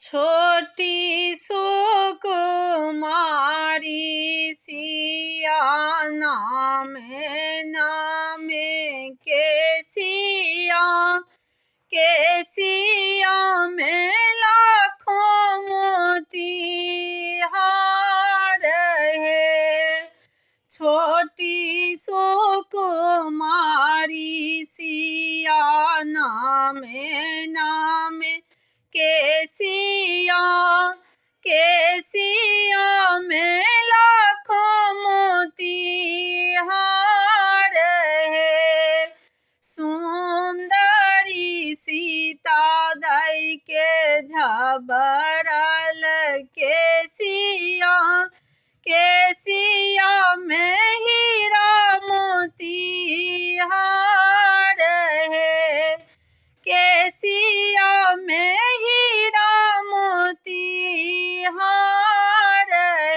छोटी सुकुमारी सिया नामे नामे केसिया में लाखों मोती हार है। छोटी सुकुमारी सिया नामे नामे केसिया में लाखों मोती हार है। सुंदरी सीता दई के झबरल केसिया में हीरा मोती हार है। केसिया में हीरा मोती हार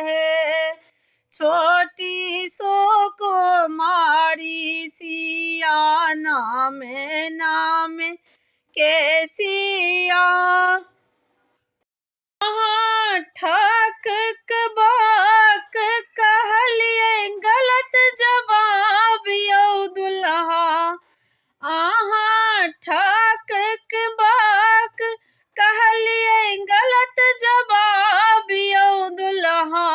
है। छोटी सुकुमारी सिया नामे नामे केसिया। ठक बाक कहलिए गलत जवाब यौ दुल्हा। ठक बाक कहलिए गलत जवाब यौ दुल्हा।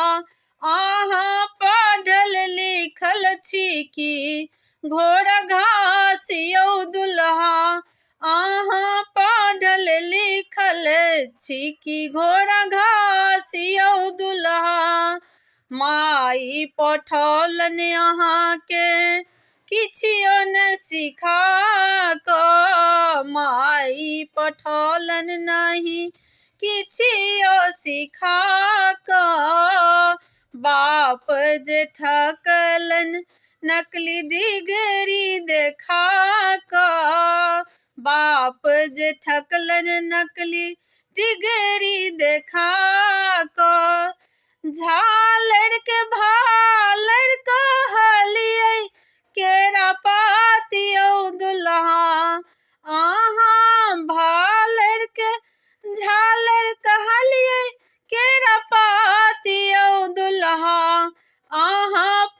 पढ़ल लिखल छी की घोड़ा घास यौ दुल्हा। पढ़ल लिखल छी की घोड़ा घास यौ दुल्हा। माई पठौलन अहाँके किछियो न सिखा कऽ। माई पठौलन नहीं किछियो सिखा कऽ। बाप जे ठकलन नकली डिग्री देखा कऽ। बाप जे ठकलन नकली डिग्री देखा कऽ। झालर के भालर कहलिए केरा पात यौ दुल्हा। भालर के झालर कहलिए केरा पात यौ दुल्हा।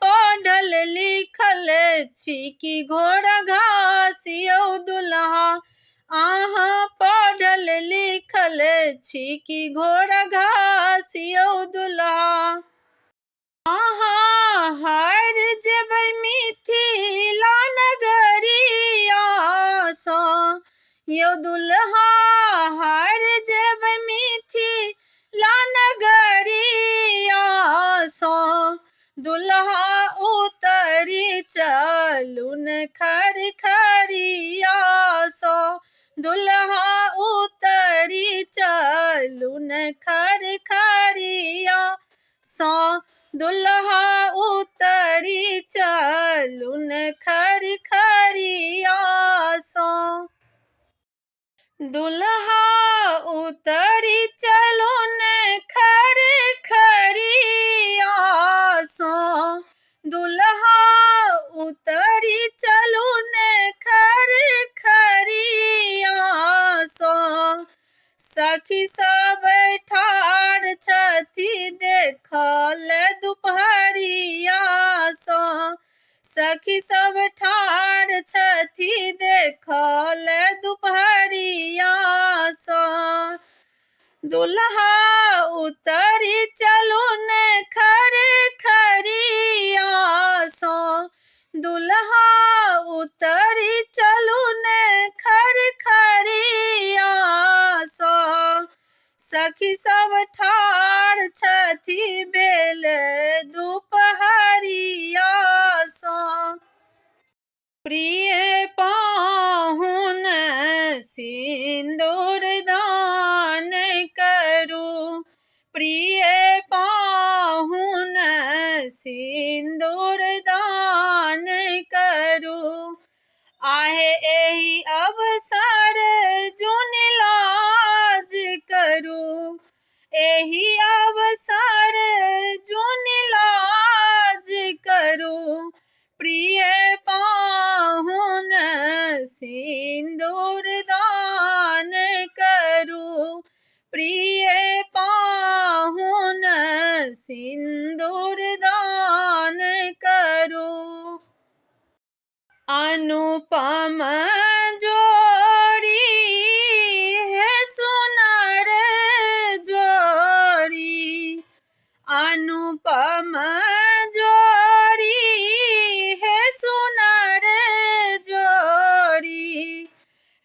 पढ़ल लिखल छी की घोड़ा घास यौ दुल्हा। पढ़ल लिखल छी की घोड़ा घास यौ दुल्हा। हर जेबै मिथिला नगरिया सँ यौ दुल्हा। हर जेबै मिथिला नगरिया सँ दुल्हा उतरी चलू न खरखरिया सँ। दुल्हा उतरी चलू न खरखरिया सँ। दुल्हा उतरी चलू न खरखरिया सँ। दुल्हा उतरी चलू न खरखरिया सँ। दुल्हा उतरी चलू न खरखरिया सँ। सखी सब ठाढ़ छथि देखल दुपहरिया सँ। सखी सब ठाढ़ छथि देखल दुपहरिया सँ। दुल्हा उतरी चलू न खरखरिया सँ। दुल्हा उतरी चलू न खरखरिया सँ। सखी सब ठाढ़ छथि बेल दुपहरिया सँ। प्रिय पाहुन सिंदूर दान करू। प्रिय पाहुन सिंदूर दान करू। आहे एहि अवसर जुन लाज करू। एहि अवसर जुन लाज करू। प्रिय पाहुन सिंदूर दान करू। प्रिय सिंदूर दान करो। अनुपम जोड़ी है सुनर जोड़ी, अनुपम जोड़ी है सुनर जोड़ी।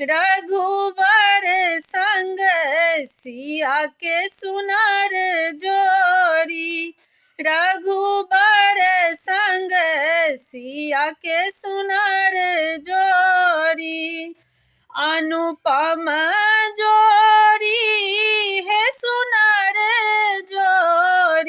रघुवर संग सिया के सुनर जोड़ी, रघुवर संग सिया के सुनर जोड़ी। अनुपम